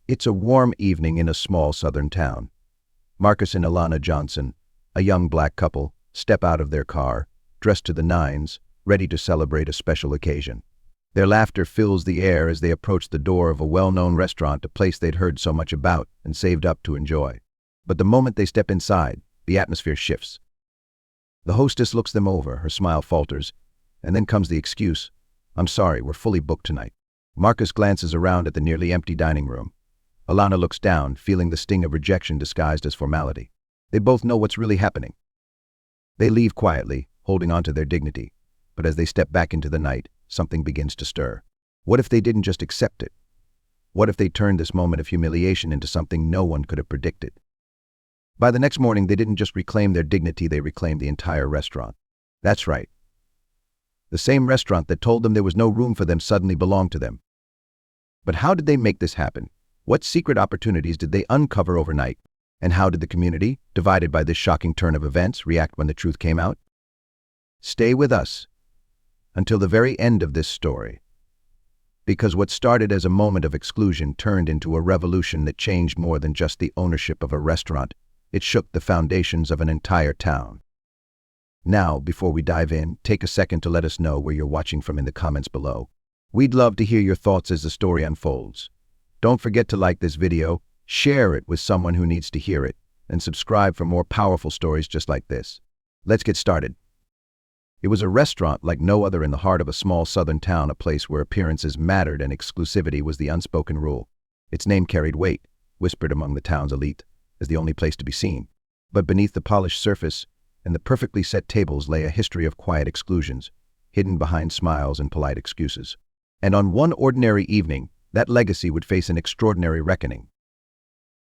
It's a warm evening in a small southern town. Marcus and Alana Johnson, a young black couple, step out of their car, dressed to the nines, ready to celebrate a special occasion. Their laughter fills the air as they approach the door of a well-known restaurant, a place they'd heard so much about and saved up to enjoy. But the moment they step inside, the atmosphere shifts. The hostess looks them over, her smile falters, and then comes the excuse, "I'm sorry, we're fully booked tonight." Marcus glances around at the nearly empty dining room. Alana looks down, feeling the sting of rejection disguised as formality. They both know what's really happening. They leave quietly, holding on to their dignity, but as they step back into the night, something begins to stir. What if they didn't just accept it? What if they turned this moment of humiliation into something no one could have predicted? By the next morning, they didn't just reclaim their dignity, they reclaimed the entire restaurant. That's right. The same restaurant that told them there was no room for them suddenly belonged to them. But how did they make this happen? What secret opportunities did they uncover overnight? And how did the community, divided by this shocking turn of events, react when the truth came out? Stay with us until the very end of this story. Because what started as a moment of exclusion turned into a revolution that changed more than just the ownership of a restaurant. It shook the foundations of an entire town. Now, before we dive in, take a second to let us know where you're watching from in the comments below. We'd love to hear your thoughts as the story unfolds. Don't forget to like this video, share it with someone who needs to hear it, and subscribe for more powerful stories just like this. Let's get started. It was a restaurant like no other in the heart of a small southern town, a place where appearances mattered and exclusivity was the unspoken rule. Its name carried weight, whispered among the town's elite, as the only place to be seen. But beneath the polished surface and the perfectly set tables lay a history of quiet exclusions, hidden behind smiles and polite excuses. And on one ordinary evening, that legacy would face an extraordinary reckoning.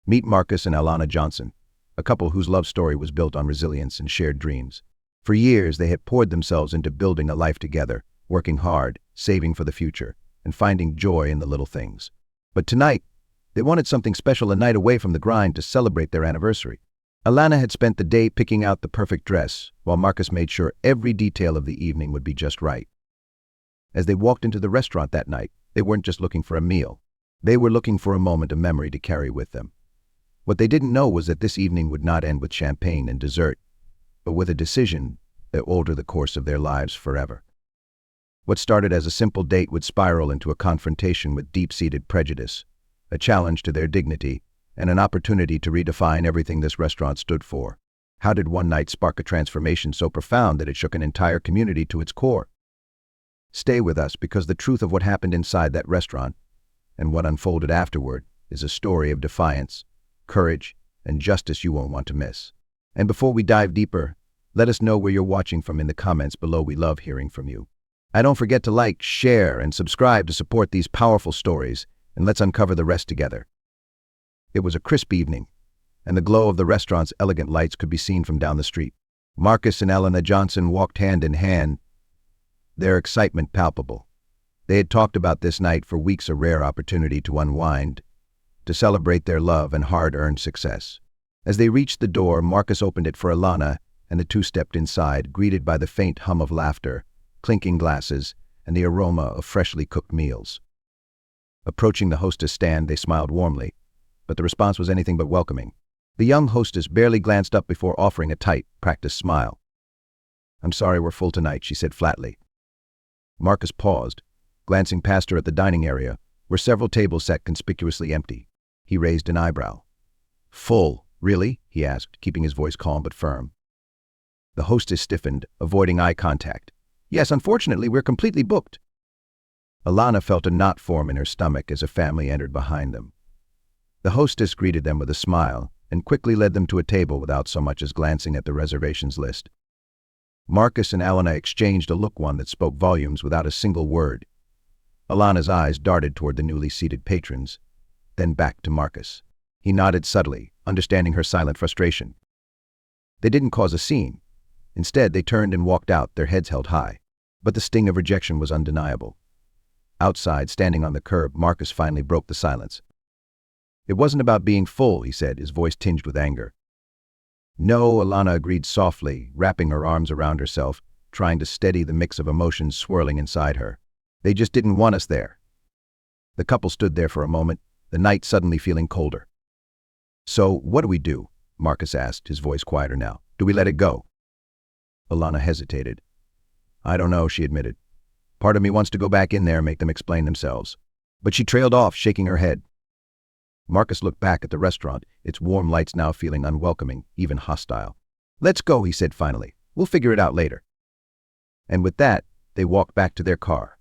Meet Marcus and Alana Johnson, a couple whose love story was built on resilience and shared dreams. For years, they had poured themselves into building a life together, working hard, saving for the future, and finding joy in the little things. But tonight, they wanted something special, a night away from the grind to celebrate their anniversary. Alana had spent the day picking out the perfect dress, while Marcus made sure every detail of the evening would be just right. As they walked into the restaurant that night, they weren't just looking for a meal. They were looking for a moment of memory to carry with them. What they didn't know was that this evening would not end with champagne and dessert, but with a decision that would alter the course of their lives forever. What started as a simple date would spiral into a confrontation with deep-seated prejudice, a challenge to their dignity, and an opportunity to redefine everything this restaurant stood for. How did one night spark a transformation so profound that it shook an entire community to its core? Stay with us, because the truth of what happened inside that restaurant and what unfolded afterward is a story of defiance, courage, and justice you won't want to miss. And before we dive deeper, let us know where you're watching from in the comments below. We love hearing from you. And don't forget to like, share, and subscribe to support these powerful stories, and let's uncover the rest together. It was a crisp evening, and the glow of the restaurant's elegant lights could be seen from down the street. Marcus and Alana Johnson walked hand in hand, their excitement palpable. They had talked about this night for weeks, a rare opportunity to unwind, to celebrate their love and hard-earned success. As they reached the door, Marcus opened it for Alana, and the two stepped inside, greeted by the faint hum of laughter, clinking glasses, and the aroma of freshly cooked meals. Approaching the hostess stand, they smiled warmly, but the response was anything but welcoming. The young hostess barely glanced up before offering a tight, practiced smile. "I'm sorry, we're full tonight," she said flatly. Marcus paused, glancing past her at the dining area, where several tables sat conspicuously empty. He raised an eyebrow. "Full, really?" he asked, keeping his voice calm but firm. The hostess stiffened, avoiding eye contact. "Yes, unfortunately, we're completely booked." Alana felt a knot form in her stomach as a family entered behind them. The hostess greeted them with a smile and quickly led them to a table without so much as glancing at the reservations list. Marcus and Alana exchanged a look, one that spoke volumes without a single word. Alana's eyes darted toward the newly seated patrons, then back to Marcus. He nodded subtly, understanding her silent frustration. They didn't cause a scene. Instead, they turned and walked out, their heads held high. But the sting of rejection was undeniable. Outside, standing on the curb, Marcus finally broke the silence. "It wasn't about being full," he said, his voice tinged with anger. "No," Alana agreed softly, wrapping her arms around herself, trying to steady the mix of emotions swirling inside her. "They just didn't want us there." The couple stood there for a moment, the night suddenly feeling colder. "So, what do we do?" Marcus asked, his voice quieter now. "Do we let it go?" Alana hesitated. "I don't know," she admitted. "Part of me wants to go back in there and make them explain themselves." But she trailed off, shaking her head. Marcus looked back at the restaurant, its warm lights now feeling unwelcoming, even hostile. "Let's go," he said finally. "We'll figure it out later." And with that, they walked back to their car.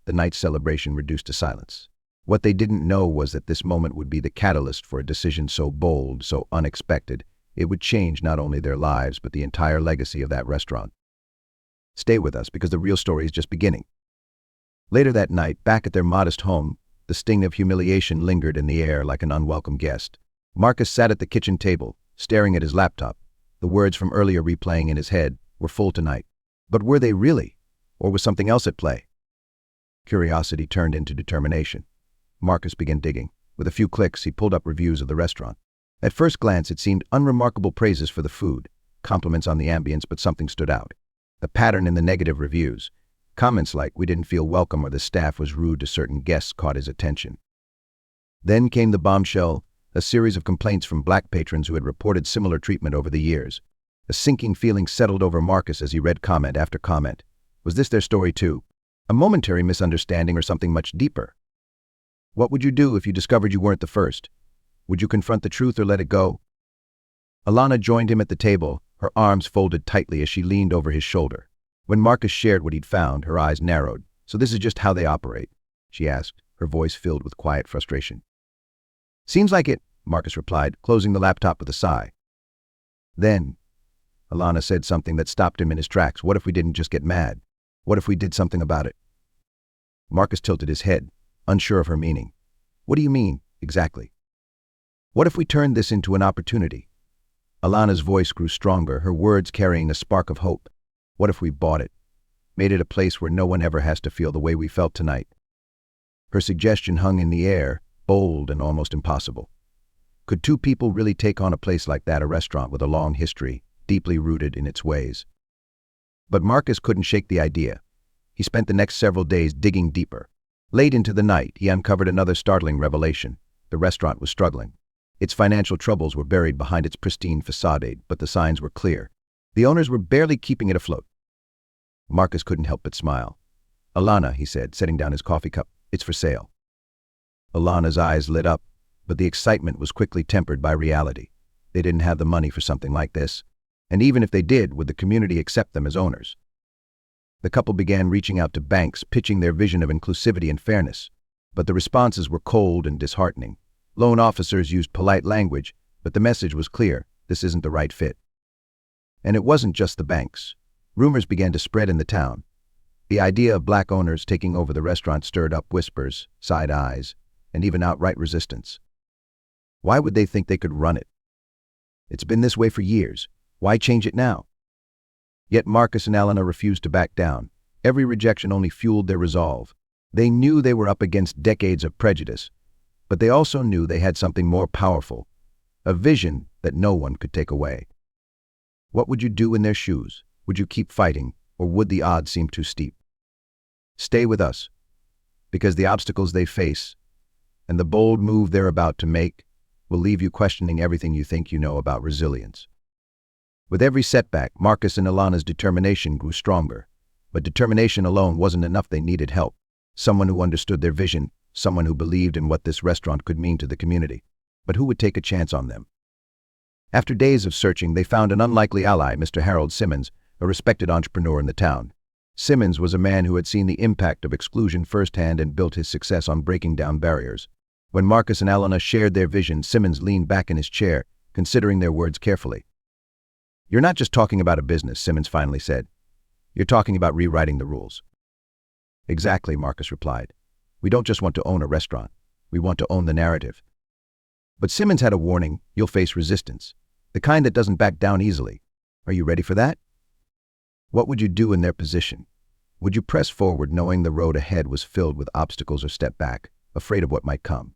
The night's celebration reduced to silence. What they didn't know was that this moment would be the catalyst for a decision so bold, so unexpected, it would change not only their lives but the entire legacy of that restaurant. Stay with us, because the real story is just beginning. Later that night, back at their modest home, the sting of humiliation lingered in the air like an unwelcome guest. Marcus sat at the kitchen table, staring at his laptop. The words from earlier replaying in his head were full tonight. But were they really? Or was something else at play? Curiosity turned into determination. Marcus began digging. With a few clicks, he pulled up reviews of the restaurant. At first glance, it seemed unremarkable praises for the food, compliments on the ambience, but something stood out. The pattern in the negative reviews. Comments like, "We didn't feel welcome," or "the staff was rude to certain guests," caught his attention. Then came the bombshell, a series of complaints from Black patrons who had reported similar treatment over the years. A sinking feeling settled over Marcus as he read comment after comment. Was this their story too? A momentary misunderstanding or something much deeper? What would you do if you discovered you weren't the first? Would you confront the truth or let it go? Alana joined him at the table, her arms folded tightly as she leaned over his shoulder. When Marcus shared what he'd found, her eyes narrowed. "So this is just how they operate?" she asked, her voice filled with quiet frustration. "Seems like it," Marcus replied, closing the laptop with a sigh. Then, Alana said something that stopped him in his tracks. "What if we didn't just get mad? What if we did something about it?" Marcus tilted his head, unsure of her meaning. "What do you mean, exactly?" "What if we turned this into an opportunity?" Alana's voice grew stronger, her words carrying a spark of hope. "What if we bought it? Made it a place where no one ever has to feel the way we felt tonight?" Her suggestion hung in the air, bold and almost impossible. Could two people really take on a place like that, a restaurant with a long history, deeply rooted in its ways? But Marcus couldn't shake the idea. He spent the next several days digging deeper. Late into the night, he uncovered another startling revelation. The restaurant was struggling. Its financial troubles were buried behind its pristine facade, but the signs were clear. The owners were barely keeping it afloat. Marcus couldn't help but smile. "Alana," he said, setting down his coffee cup, "it's for sale." Alana's eyes lit up, but the excitement was quickly tempered by reality. They didn't have the money for something like this. And even if they did, would the community accept them as owners? The couple began reaching out to banks, pitching their vision of inclusivity and fairness. But the responses were cold and disheartening. Loan officers used polite language, but the message was clear: this isn't the right fit. And it wasn't just the banks. Rumors began to spread in the town. The idea of Black owners taking over the restaurant stirred up whispers, side eyes, and even outright resistance. Why would they think they could run it? It's been this way for years. Why change it now? Yet Marcus and Alana refused to back down. Every rejection only fueled their resolve. They knew they were up against decades of prejudice, but they also knew they had something more powerful, a vision that no one could take away. What would you do in their shoes? Would you keep fighting, or would the odds seem too steep? Stay with us, because the obstacles they face and the bold move they're about to make will leave you questioning everything you think you know about resilience. With every setback, Marcus and Alana's determination grew stronger. But determination alone wasn't enough. They needed help. Someone who understood their vision, someone who believed in what this restaurant could mean to the community. But who would take a chance on them? After days of searching, they found an unlikely ally, Mr. Harold Simmons, a respected entrepreneur in the town. Simmons was a man who had seen the impact of exclusion firsthand and built his success on breaking down barriers. When Marcus and Alana shared their vision, Simmons leaned back in his chair, considering their words carefully. "You're not just talking about a business," Simmons finally said. "You're talking about rewriting the rules." "Exactly," Marcus replied. "We don't just want to own a restaurant. We want to own the narrative." But Simmons had a warning: you'll face resistance, the kind that doesn't back down easily. Are you ready for that? What would you do in their position? Would you press forward knowing the road ahead was filled with obstacles, or step back, afraid of what might come?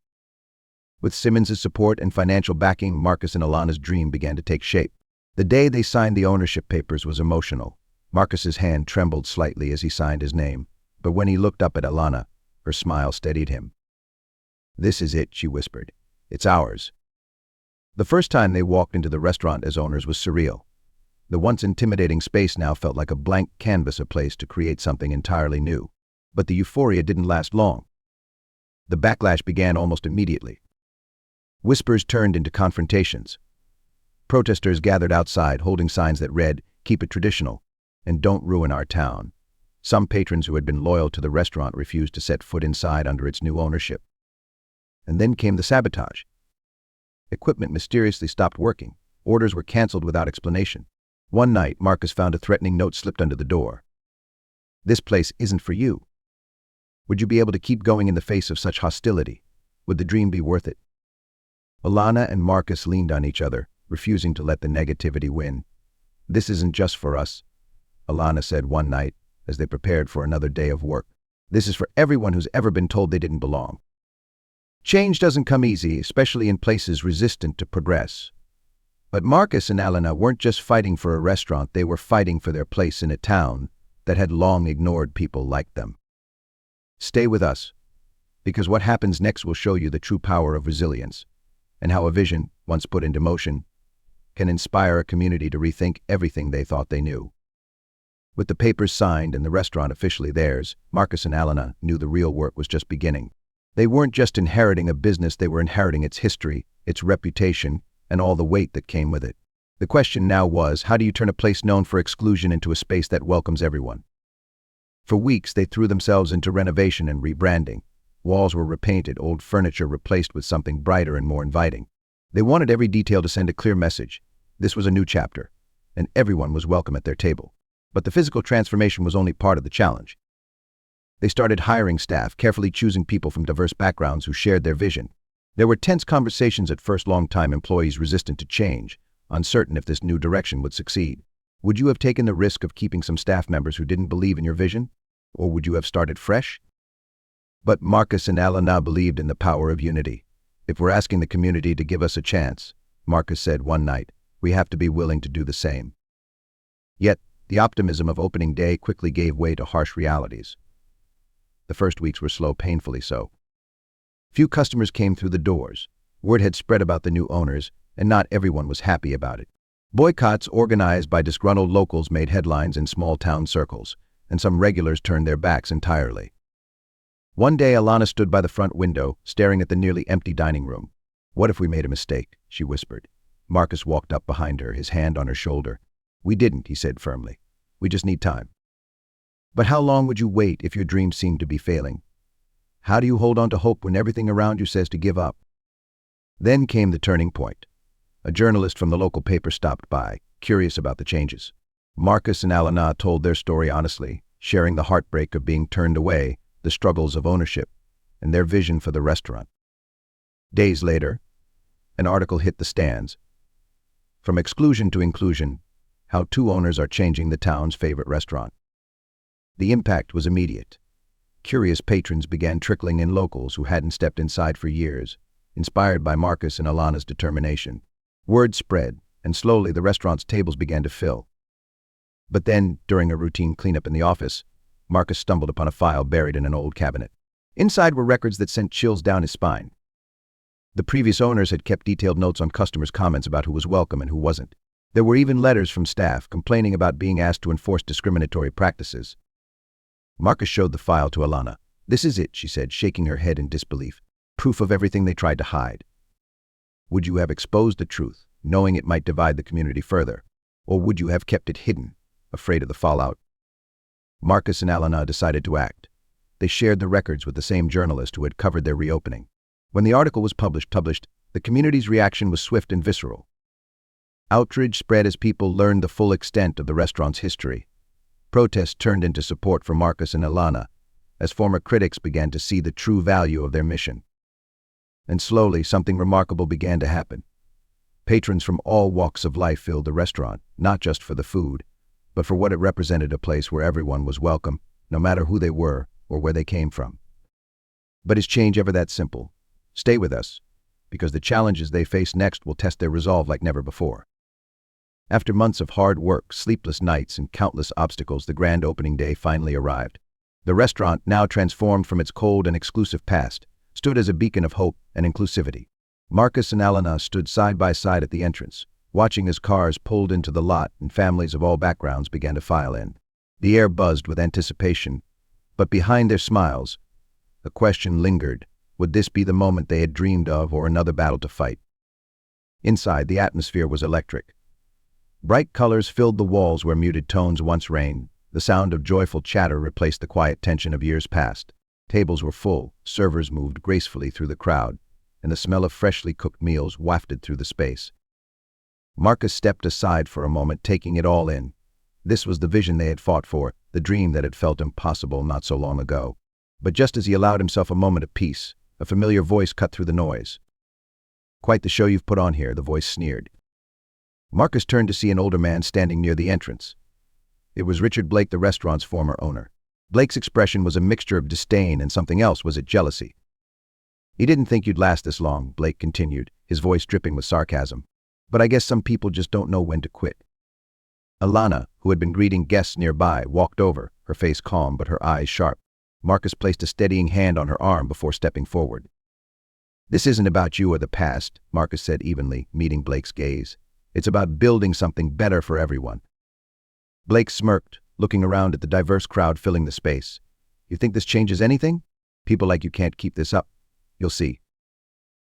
With Simmons' support and financial backing, Marcus and Alana's dream began to take shape. The day they signed the ownership papers was emotional. Marcus's hand trembled slightly as he signed his name, but when he looked up at Alana, her smile steadied him. "This is it," she whispered. "It's ours." The first time they walked into the restaurant as owners was surreal. The once intimidating space now felt like a blank canvas, a place to create something entirely new. But the euphoria didn't last long. The backlash began almost immediately. Whispers turned into confrontations. Protesters gathered outside, holding signs that read, "Keep it traditional," and "Don't ruin our town." Some patrons who had been loyal to the restaurant refused to set foot inside under its new ownership. And then came the sabotage. Equipment mysteriously stopped working. Orders were canceled without explanation. One night, Marcus found a threatening note slipped under the door. "This place isn't for you." Would you be able to keep going in the face of such hostility? Would the dream be worth it? Alana and Marcus leaned on each other, refusing to let the negativity win. "This isn't just for us," Alana said one night as they prepared for another day of work. "This is for everyone who's ever been told they didn't belong." Change doesn't come easy, especially in places resistant to progress. But Marcus and Alana weren't just fighting for a restaurant, they were fighting for their place in a town that had long ignored people like them. Stay with us, because what happens next will show you the true power of resilience, and how a vision, once put into motion, can inspire a community to rethink everything they thought they knew. With the papers signed and the restaurant officially theirs, Marcus and Alana knew the real work was just beginning. They weren't just inheriting a business, they were inheriting its history, its reputation, and all the weight that came with it. The question now was, how do you turn a place known for exclusion into a space that welcomes everyone? For weeks, they threw themselves into renovation and rebranding. Walls were repainted, old furniture replaced with something brighter and more inviting. They wanted every detail to send a clear message. This was a new chapter, and everyone was welcome at their table. But the physical transformation was only part of the challenge. They started hiring staff, carefully choosing people from diverse backgrounds who shared their vision. There were tense conversations at first, long-time employees resistant to change, uncertain if this new direction would succeed. Would you have taken the risk of keeping some staff members who didn't believe in your vision? Or would you have started fresh? But Marcus and Alana believed in the power of unity. "If we're asking the community to give us a chance," Marcus said one night, "we have to be willing to do the same." Yet, the optimism of opening day quickly gave way to harsh realities. The first weeks were slow, painfully so. Few customers came through the doors. Word had spread about the new owners, and not everyone was happy about it. Boycotts organized by disgruntled locals made headlines in small-town circles, and some regulars turned their backs entirely. One day, Alana stood by the front window, staring at the nearly empty dining room. "What if we made a mistake?" she whispered. Marcus walked up behind her, his hand on her shoulder. "We didn't," he said firmly. "We just need time." "But how long would you wait if your dreams seemed to be failing? How do you hold on to hope when everything around you says to give up?" Then came the turning point. A journalist from the local paper stopped by, curious about the changes. Marcus and Alana told their story honestly, sharing the heartbreak of being turned away, the struggles of ownership, and their vision for the restaurant. Days later, an article hit the stands. "From exclusion to inclusion, how two owners are changing the town's favorite restaurant." The impact was immediate. Curious patrons began trickling in, locals who hadn't stepped inside for years, inspired by Marcus and Alana's determination. Word spread, and slowly the restaurant's tables began to fill. But then, during a routine cleanup in the office, Marcus stumbled upon a file buried in an old cabinet. Inside were records that sent chills down his spine. The previous owners had kept detailed notes on customers' comments about who was welcome and who wasn't. There were even letters from staff complaining about being asked to enforce discriminatory practices. Marcus showed the file to Alana. "This is it," she said, shaking her head in disbelief. "Proof of everything they tried to hide." Would you have exposed the truth, knowing it might divide the community further? Or would you have kept it hidden, afraid of the fallout? Marcus and Alana decided to act. They shared the records with the same journalist who had covered their reopening. When the article was published, the community's reaction was swift and visceral. Outrage spread as people learned the full extent of the restaurant's history. Protests turned into support for Marcus and Alana, as former critics began to see the true value of their mission. And slowly, something remarkable began to happen. Patrons from all walks of life filled the restaurant, not just for the food, but for what it represented, a place where everyone was welcome, no matter who they were or where they came from. But is change ever that simple? Stay with us, because the challenges they face next will test their resolve like never before. After months of hard work, sleepless nights, and countless obstacles, the grand opening day finally arrived. The restaurant, now transformed from its cold and exclusive past, stood as a beacon of hope and inclusivity. Marcus and Alana stood side by side at the entrance, watching as cars pulled into the lot and families of all backgrounds began to file in. The air buzzed with anticipation, but behind their smiles, a question lingered. Would this be the moment they had dreamed of, or another battle to fight? Inside, the atmosphere was electric. Bright colors filled the walls where muted tones once reigned. The sound of joyful chatter replaced the quiet tension of years past. Tables were full, servers moved gracefully through the crowd, and the smell of freshly cooked meals wafted through the space. Marcus stepped aside for a moment, taking it all in. This was the vision they had fought for, the dream that had felt impossible not so long ago. But just as he allowed himself a moment of peace, a familiar voice cut through the noise. "Quite the show you've put on here," the voice sneered. Marcus turned to see an older man standing near the entrance. It was Richard Blake, the restaurant's former owner. Blake's expression was a mixture of disdain and something else. Was it jealousy? "He didn't think you'd last this long," Blake continued, his voice dripping with sarcasm. "But I guess some people just don't know when to quit." Alana, who had been greeting guests nearby, walked over, her face calm but her eyes sharp. Marcus placed a steadying hand on her arm before stepping forward. "This isn't about you or the past," Marcus said evenly, meeting Blake's gaze. "It's about building something better for everyone." Blake smirked, looking around at the diverse crowd filling the space. "You think this changes anything? People like you can't keep this up. You'll see."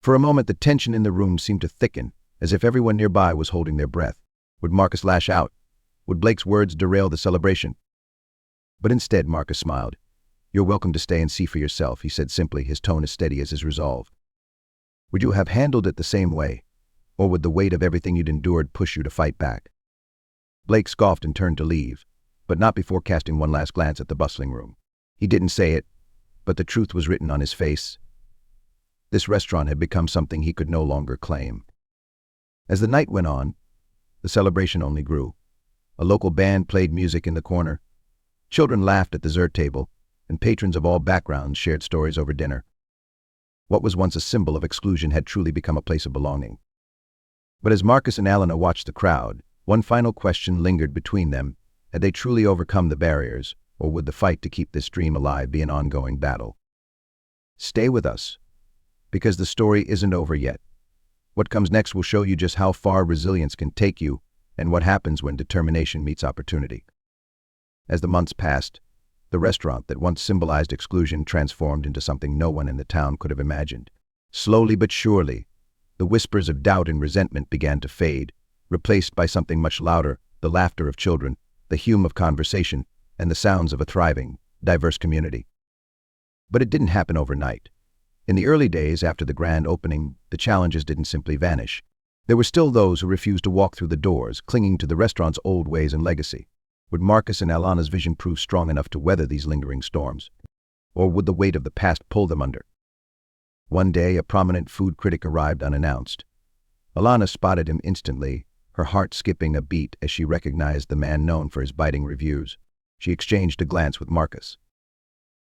For a moment, the tension in the room seemed to thicken, as if everyone nearby was holding their breath. Would Marcus lash out? Would Blake's words derail the celebration? But instead, Marcus smiled. "You're welcome to stay and see for yourself," he said simply, his tone as steady as his resolve. "Would you have handled it the same way? Or would the weight of everything you'd endured push you to fight back?" Blake scoffed and turned to leave, but not before casting one last glance at the bustling room. He didn't say it, but the truth was written on his face. This restaurant had become something he could no longer claim. As the night went on, the celebration only grew. A local band played music in the corner. Children laughed at the dessert table, and patrons of all backgrounds shared stories over dinner. What was once a symbol of exclusion had truly become a place of belonging. But as Marcus and Alana watched the crowd, one final question lingered between them. Had they truly overcome the barriers, or would the fight to keep this dream alive be an ongoing battle? Stay with us, because the story isn't over yet. What comes next will show you just how far resilience can take you and what happens when determination meets opportunity. As the months passed, the restaurant that once symbolized exclusion transformed into something no one in the town could have imagined. Slowly but surely, the whispers of doubt and resentment began to fade, replaced by something much louder, the laughter of children, the hum of conversation, and the sounds of a thriving, diverse community. But it didn't happen overnight. In the early days after the grand opening, the challenges didn't simply vanish. There were still those who refused to walk through the doors, clinging to the restaurant's old ways and legacy. Would Marcus and Alana's vision prove strong enough to weather these lingering storms? Or would the weight of the past pull them under? One day, a prominent food critic arrived unannounced. Alana spotted him instantly, her heart skipping a beat as she recognized the man known for his biting reviews. She exchanged a glance with Marcus.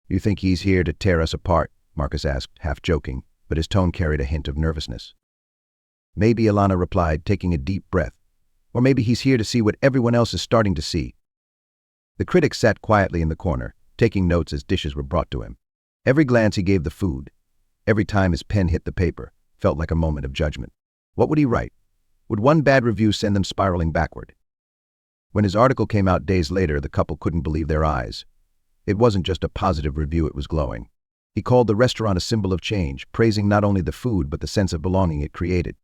"You think he's here to tear us apart?" Marcus asked, half joking, but his tone carried a hint of nervousness. "Maybe," Alana replied, taking a deep breath. "Or maybe he's here to see what everyone else is starting to see." The critic sat quietly in the corner, taking notes as dishes were brought to him. Every glance he gave the food, every time his pen hit the paper, felt like a moment of judgment. What would he write? Would one bad review send them spiraling backward? When his article came out days later, the couple couldn't believe their eyes. It wasn't just a positive review, it was glowing. He called the restaurant a symbol of change, praising not only the food but the sense of belonging it created.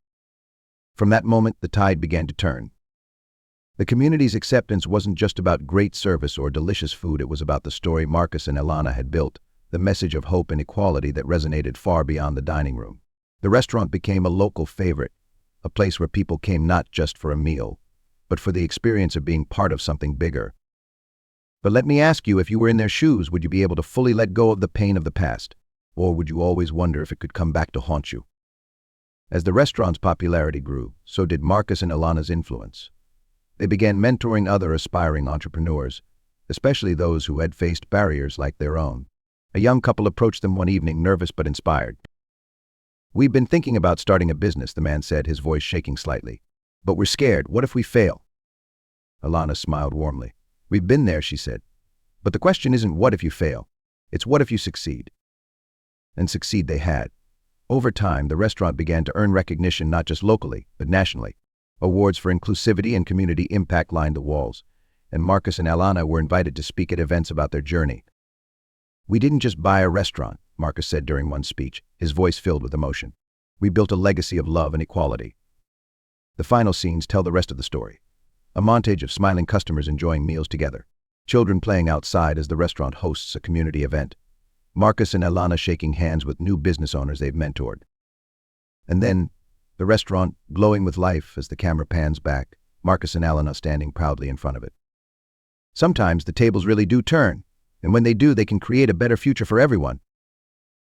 From that moment, the tide began to turn. The community's acceptance wasn't just about great service or delicious food, it was about the story Marcus and Alana had built, the message of hope and equality that resonated far beyond the dining room. The restaurant became a local favorite, a place where people came not just for a meal, but for the experience of being part of something bigger. But let me ask you, if you were in their shoes, would you be able to fully let go of the pain of the past? Or would you always wonder if it could come back to haunt you? As the restaurant's popularity grew, so did Marcus and Alana's influence. They began mentoring other aspiring entrepreneurs, especially those who had faced barriers like their own. A young couple approached them one evening, nervous but inspired. "We've been thinking about starting a business," the man said, his voice shaking slightly. "But we're scared. What if we fail?" Alana smiled warmly. "We've been there," she said. "But the question isn't what if you fail. It's what if you succeed." And succeed they had. Over time, the restaurant began to earn recognition not just locally, but nationally. Awards for inclusivity and community impact lined the walls, and Marcus and Alana were invited to speak at events about their journey. "We didn't just buy a restaurant," Marcus said during one speech, his voice filled with emotion. "We built a legacy of love and equality." The final scenes tell the rest of the story. A montage of smiling customers enjoying meals together, children playing outside as the restaurant hosts a community event, Marcus and Alana shaking hands with new business owners they've mentored. And then, the restaurant glowing with life as the camera pans back, Marcus and Alana standing proudly in front of it. Sometimes the tables really do turn, and when they do, they can create a better future for everyone.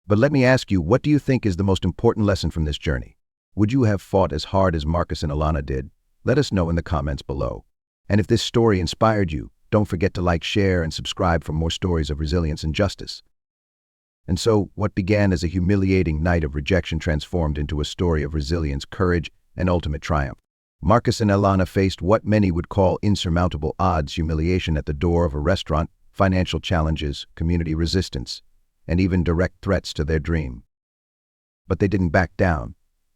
But let me ask you, what do you think is the most important lesson from this journey? Would you have fought as hard as Marcus and Alana did? Let us know in the comments below. And if this story inspired you, don't forget to like, share, and subscribe for more stories of resilience and justice. And so, what began as a humiliating night of rejection transformed into a story of resilience, courage, and ultimate triumph. Marcus and Alana faced what many would call insurmountable odds: humiliation at the door of a restaurant, financial challenges, community resistance, and even direct threats to their dream. But they didn't back down.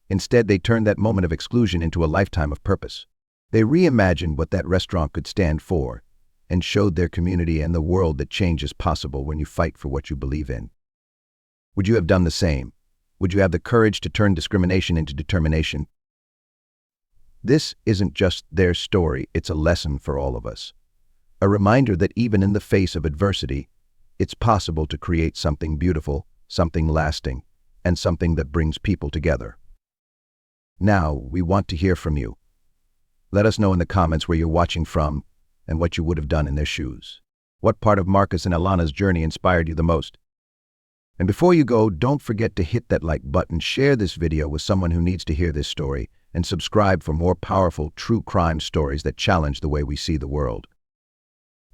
Instead, they turned that moment of exclusion into a lifetime of purpose. They reimagined what that restaurant could stand for and showed their community and the world that change is possible when you fight for what you believe in. Would you have done the same? Would you have the courage to turn discrimination into determination? This isn't just their story, it's a lesson for all of us. A reminder that even in the face of adversity, it's possible to create something beautiful, something lasting, and something that brings people together. Now, we want to hear from you. Let us know in the comments where you're watching from and what you would have done in their shoes. What part of Marcus and Alana's journey inspired you the most? And before you go, don't forget to hit that like button, share this video with someone who needs to hear this story, and subscribe for more powerful true crime stories that challenge the way we see the world.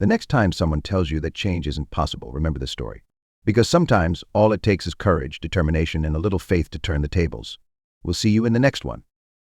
The next time someone tells you that change isn't possible, remember this story. Because sometimes all it takes is courage, determination, and a little faith to turn the tables. We'll see you in the next one.